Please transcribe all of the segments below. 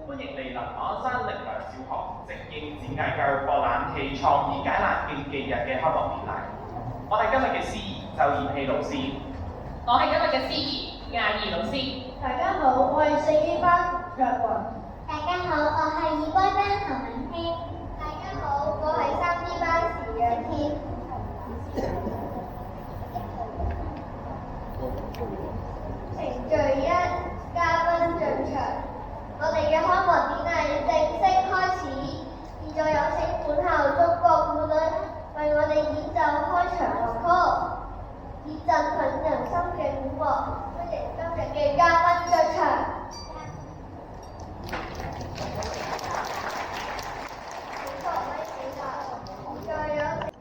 歡迎嚟臨鞍山靈糧小學直應展藝腳博覽暨創意解難競技日嘅開幕典禮。我係今日嘅司儀周燕希老師，我係今日嘅司儀亞儀老師。大家好，我係四 A 班卓雲。大家好，我係二 B 班何敏希。大家好，我係三 B 班時若天。程序一，嘉賓進場。我哋嘅開幕典禮正式開始，現在有請本校中國舞隊為我哋演奏開場樂曲，以振奮人心嘅鼓樂，歡迎今日嘅嘉賓進場。請各位起立，現在有請。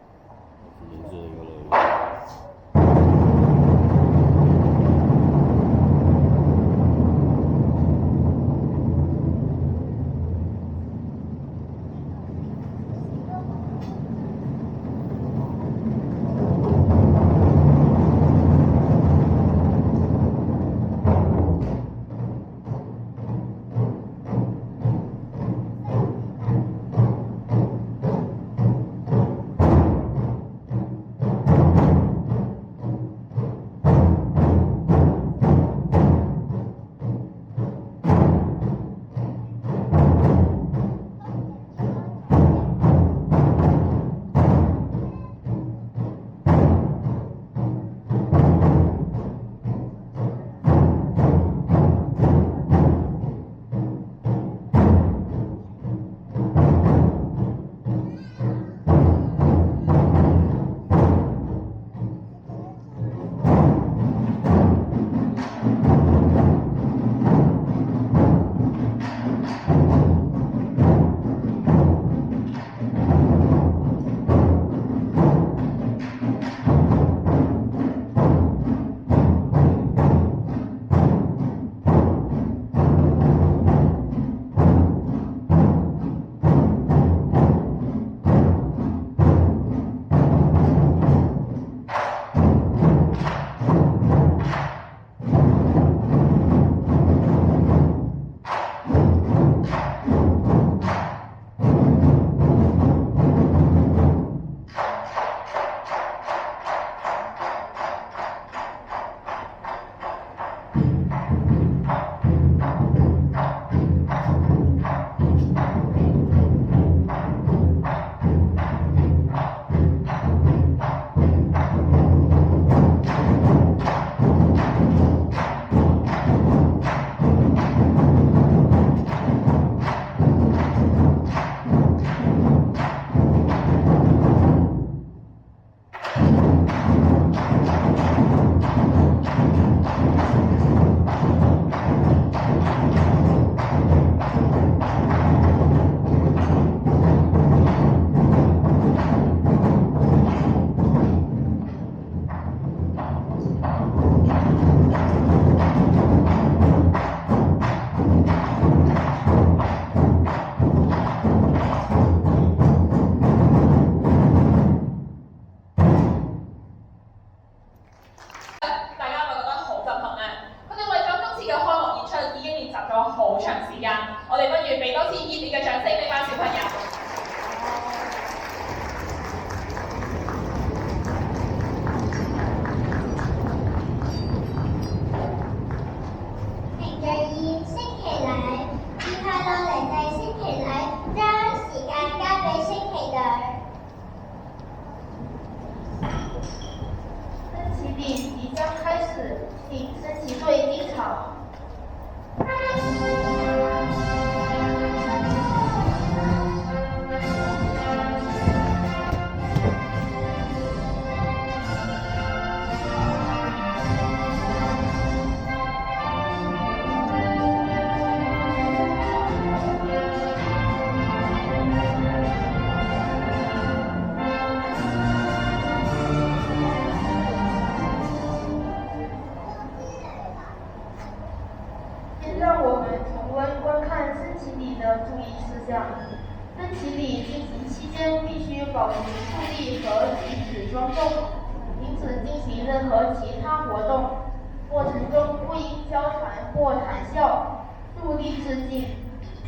过程中不应娇喘或谈笑，注意致敬。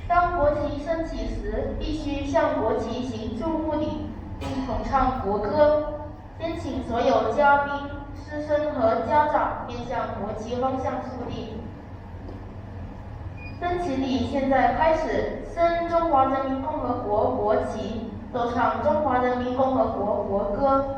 当国旗升起时，必须向国旗行注目礼，并统唱国歌。先请所有嘉宾、师生和家长面向国旗方向肃立。升旗礼现在开始，升中华人民共和国国旗，奏唱中华人民共和国国歌。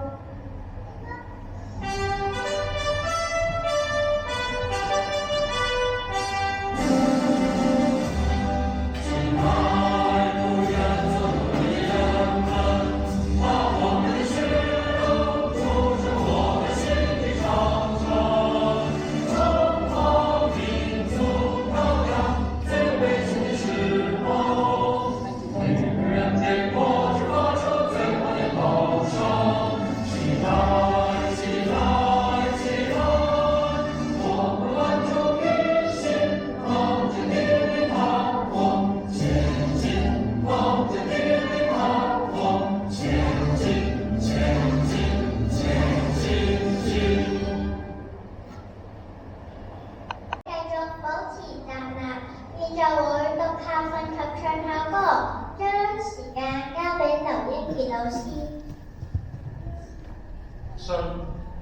信、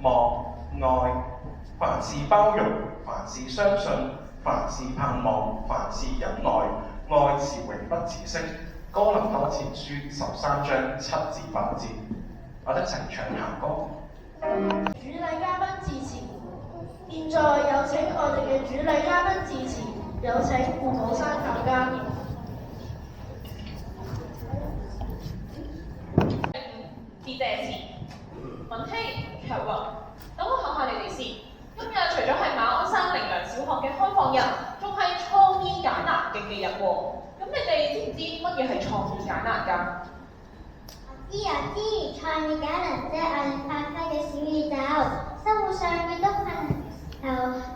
望、愛，凡事包容，凡事相信，凡事盼望，凡事忍耐，愛是永不止息。哥林多前書13章7至8節，我哋一齊唱下歌。主禮嘉賓致辭。現在有請我哋嘅主禮嘉賓致辭，有請父母山校監。致謝詞，文希、卓雲，等我考下你哋先。今日除咗係馬鞍山靈糧小學嘅開放日，仲係創意解難競技日喎。咁你哋知唔知乜嘢係創意解難㗎？知，創意解難即係我哋發揮嘅小宇宙，生活上遇到困難嘅時候，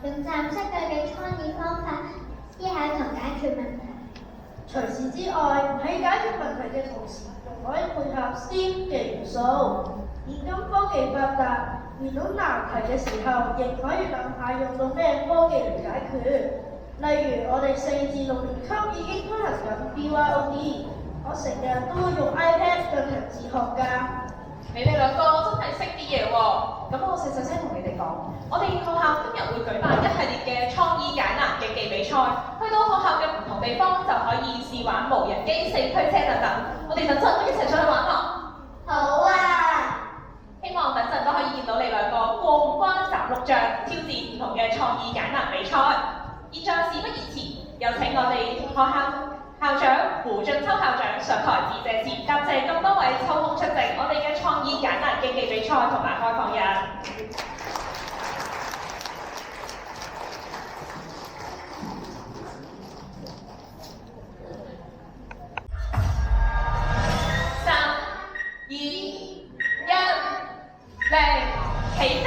用站式嘅創意方法思考同解決問題。除此之外，喺解決問題嘅同時，仲可以配合 STEAM 嘅元素。現今科技發達，遇到難題嘅時候，亦可以諗下用到咩科技嚟解決。例如，我哋4至6年級已經推行緊 BYOD， 我成日都會用 iPad 進行自學㗎。你哋兩個真係識啲嘢喎。咁我細細聲同你哋講，我哋學校今日會舉辦一系列嘅創意解難競技比賽，去到學校嘅唔同地方就可以試玩無人機、4驅車等等。我哋等陣一齊上去玩咯。好啊！希望等陣都可以見到你兩個過五關斬六將，挑戰唔同嘅創意解難比賽。現在事不宜遲，有請我哋學校校長胡俊秋校長上台致謝詞，感謝咁多位抽空出席我哋嘅創意解難競技比賽同埋開放日。3、2、1，零，起飛！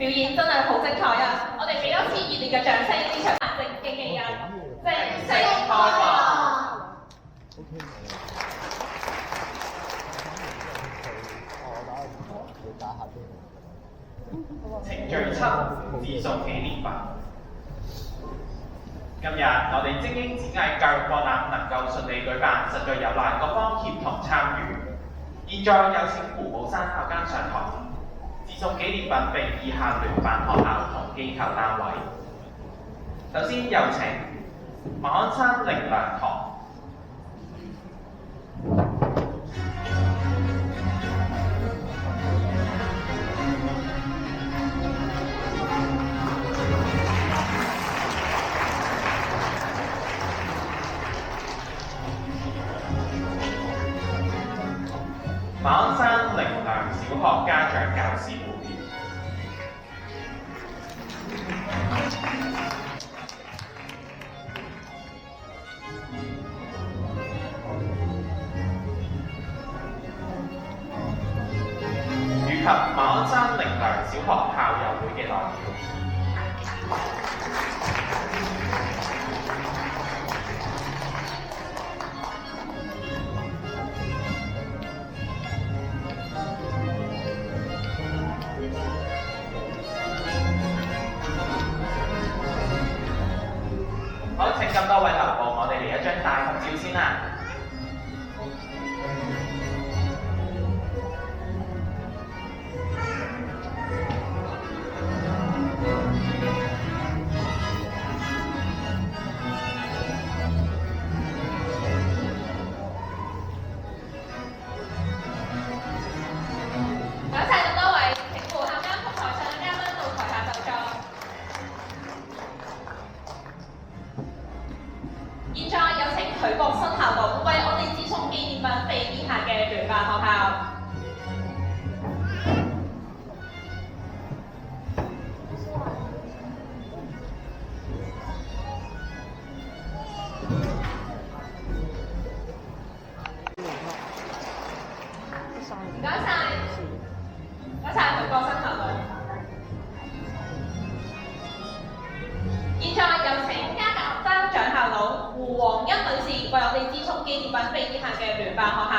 表演真係好精彩啊！我哋俾多次熱烈嘅掌聲，呢場正競技人正式開幕。程序7：自送紀念品。今日我哋精英展藝教育博覽能夠順利舉辦，實在有賴各方協同參與。現在有請胡武山校監上台，自送紀念品俾以下聯辦學校同機構單位。首先有請馬鞍山靈糧堂。馬鞍山靈糧小學家長教師會。以及馬鞍山靈糧小學校友會嘅代表。好，請咁多位留步，我哋嚟一張大合照先啦。感謝咁多位，請副校監同台上嘅嘉賓到台下就座。現在有請許國新校董為我哋致送紀念品俾以下嘅聯辦學校。唔該晒，多謝許國新校董。現在有請家教班長校董胡黃欣女士為我哋致送紀念品俾以下嘅聯辦學校。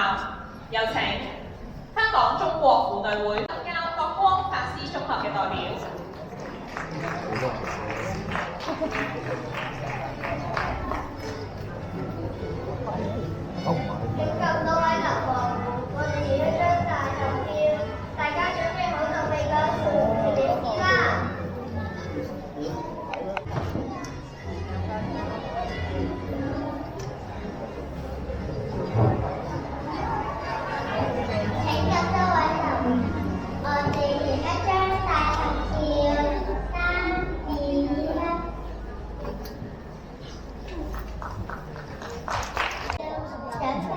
有請香港中國婦女會教國光法師中學嘅代表。咁多位留步，我哋要一張大合照，大家準備好就俾個視點先啦。請咁多位留步，我哋要一張大合照，3、2、1。準備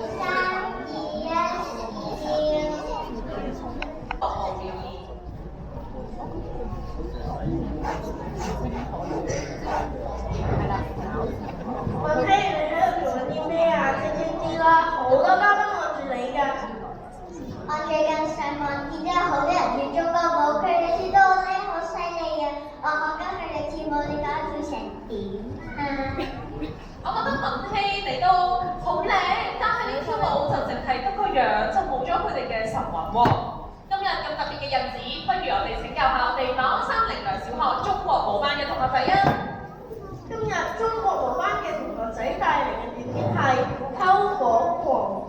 3、2、1，服務表演。我聽你喺度做緊啲咩啊？靜靜啲啦，好多嘉賓望住你㗎。我最近上網見到有好多人跳中國舞，佢哋跳到咧好犀利啊！我跟佢哋跳舞，你覺得跳成點啊？我覺得文希你都好靚，但係呢跳舞就淨係得個樣，就冇咗佢哋嘅神韻喎。今日咁特別嘅日子，不如我哋請教下我哋馬鞍山靈糧小學中國舞班嘅同學仔啊！今日中國舞班嘅同學仔帶嚟嘅表演係篝火狂歡，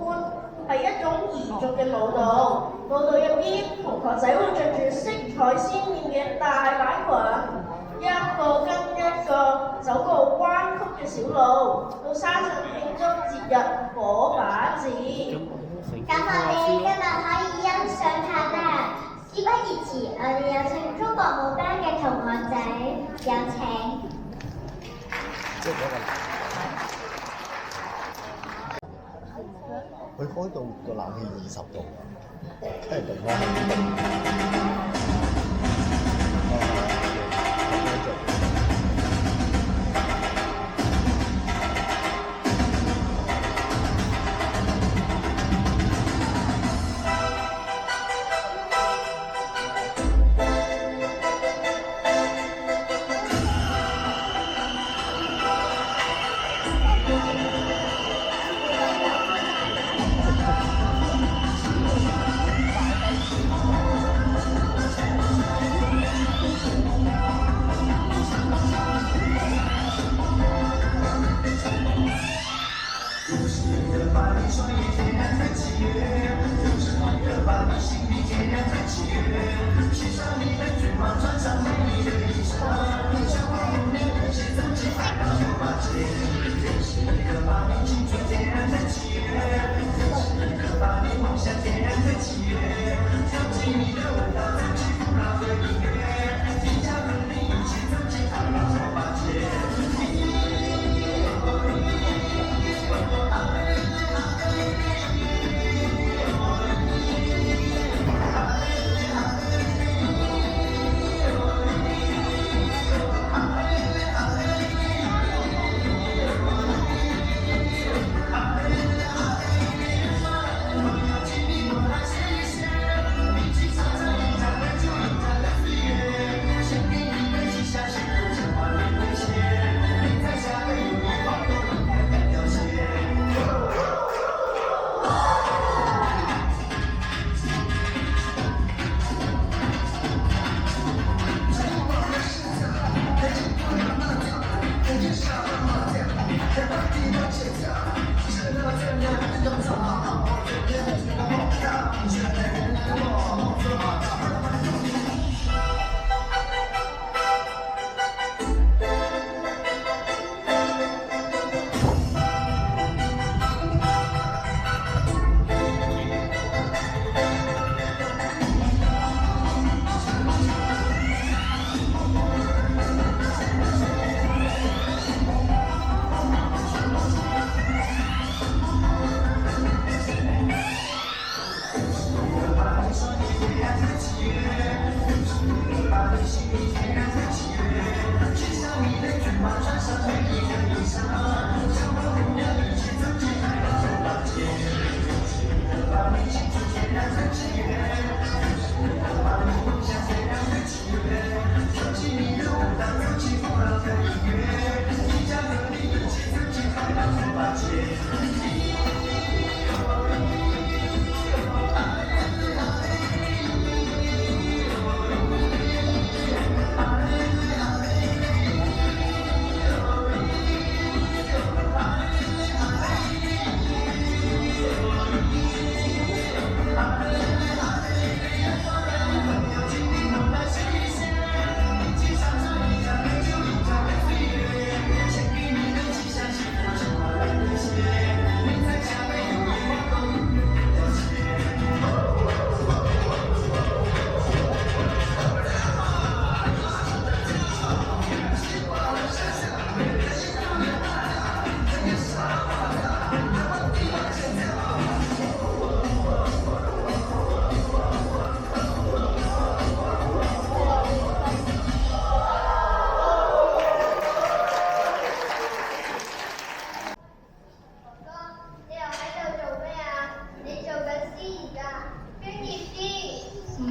係一種彝族嘅舞蹈。舞蹈入邊，同學仔會着住色彩鮮豔嘅大擺裙，一個跟一個走過彎曲嘅小路，到山上慶祝節日火把節。咁我哋今日可以欣賞下啦。事不宜遲，我哋有請中國舞班嘅同學仔，有請。佢開到個冷氣20度，真係咁開。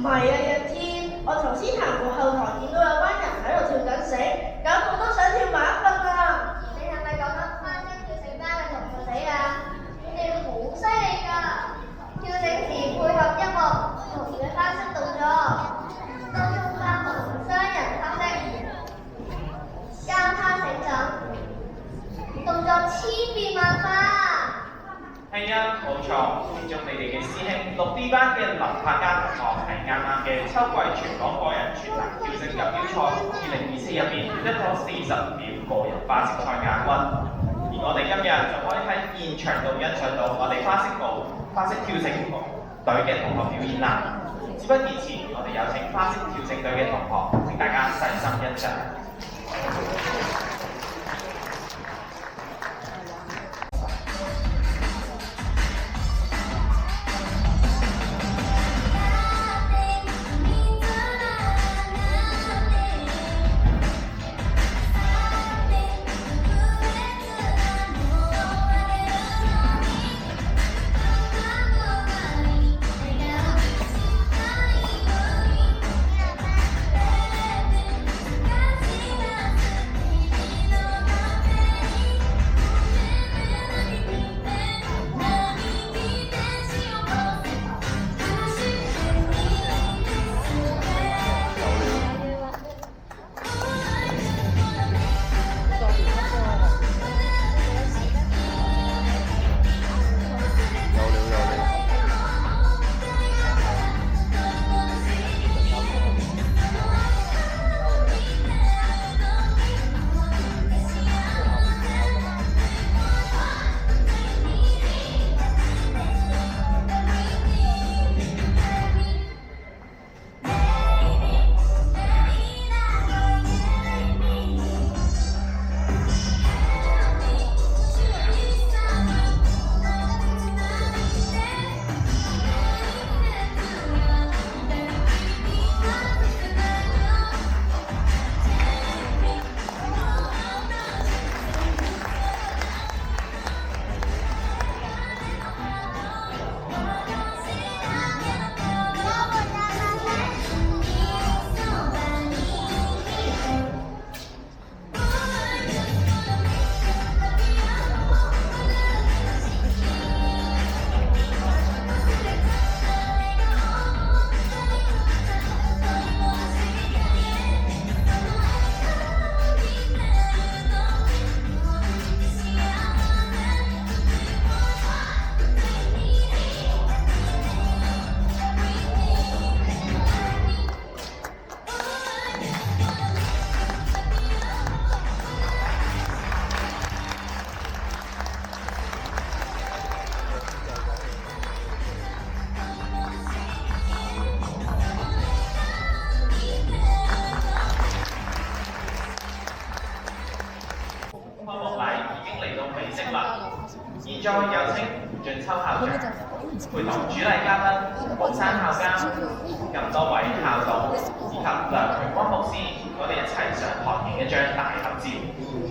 係啊，日天，我頭先行過後台，見到有班人喺度跳緊繩，搞到我都想跳埋一份啊！你係咪講得花式跳繩班嘅同學仔啊？你哋好犀利㗎！跳繩時配合音樂同嘅花式動作，當中包含雙人花式、交叉繩等，動作千變萬化。係啊，冇錯，其中你哋嘅師兄6D 班嘅林柏嘉同學係啱啱嘅秋季全港個人全能跳繩錦標賽2024入邊一個40秒個人花式賽亞軍，而我哋今日就可以喺現場度欣賞到我哋花式跳繩隊嘅同學表演啦。事不宜遲，我哋有請花式跳繩隊嘅同學，請大家細心欣賞。現在有請胡俊秋校長陪同主禮嘉賓寶山校監、咁多位校董以及梁培光牧師，我哋一齊上台影一張大合照。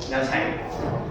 有請。